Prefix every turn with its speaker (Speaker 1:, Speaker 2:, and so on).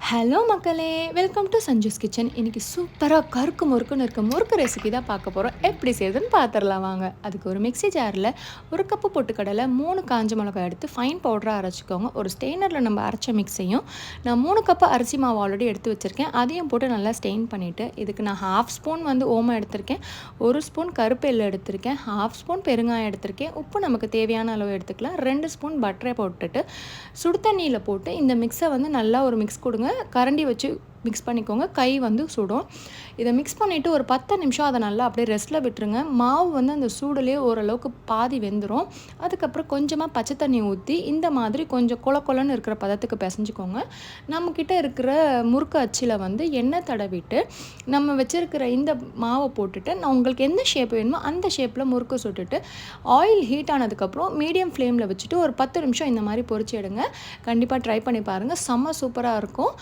Speaker 1: Hello மக்களே! Welcome to Sanju's kitchen. இன்னைக்கு சூப்பரா கருக்கு முறுக்குன்னு இருக்க முறுக்கு ரெசிபி தான் பார்க்க போறோம். எப்படி செய்யுதுன்னு பார்த்துரலாம் வாங்க. அதுக்கு ஒரு மிக்ஸி ஜார்ல 1 கப்பு பொட்டுக்கடலை, 3 காஞ்ச மிளகாய் எடுத்து ஃபைன் பவுடரா அரைச்சுக்கோங்க. ஒரு ஸ்டெய்னர்ல நம்ம அரைச்ச மிக்ஸையும் நான் 3 கப்பு அரிசி மாவு ஆல்ரெடி எடுத்து வச்சிருக்கேன். அதையும் போட்டு நல்லா ஸ்டெயின் பண்ணிட்டு, இதுக்கு நான் 1/2 ஸ்பூன் ஓமம் எடுத்திருக்கேன். 1 ஸ்பூன் கருப்பு எள்ளு எடுத்திருக்கேன். 1/2 ஸ்பூன் பெருங்காயம் எடுத்திருக்கேன். உப்பு நமக்கு தேவையான அளவு எடுத்துக்கலாம். 2 ஸ்பூன் பட்டரை போட்டுட்டு, சுடு தண்ணியில போட்டு இந்த மிக்ஸை நல்லா ஒரு மிக்ஸ் கொடுங்க. கரண்டி வச்சு மிக்ஸ் பண்ணிக்கோங்க. கை சுடும். இதை மிக்ஸ் பண்ணிவிட்டு ஒரு 10 நிமிஷம் அதை நல்லா அப்படியே ரெஸ்ட்டில் விட்டுருங்க. மாவு அந்த சூடுலேயே ஓரளவுக்கு பாதி வெந்துடும். அதுக்கப்புறம் கொஞ்சமாக பச்சை தண்ணி ஊற்றி இந்த மாதிரி கொஞ்சம் கொல கொலன்னு இருக்கிற பதத்துக்கு பிசைஞ்சிக்கோங்க. நம்மக்கிட்ட இருக்கிற முறுக்கு அச்சில் எண்ணெய் தடவிட்டு நம்ம வச்சுருக்கிற இந்த மாவை போட்டுட்டு நான் உங்களுக்கு எந்த ஷேப் வேணுமோ அந்த ஷேப்பில் முறுக்கு சுட்டுட்டு ஆயில் ஹீட் ஆனதுக்கப்புறம் மீடியம் ஃப்ளேமில் வச்சுட்டு ஒரு 10 நிமிஷம் இந்த மாதிரி பொரிச்சு எடுங்க. கண்டிப்பாக ட்ரை பண்ணி பாருங்கள். செம்ம சூப்பராக இருக்கும்.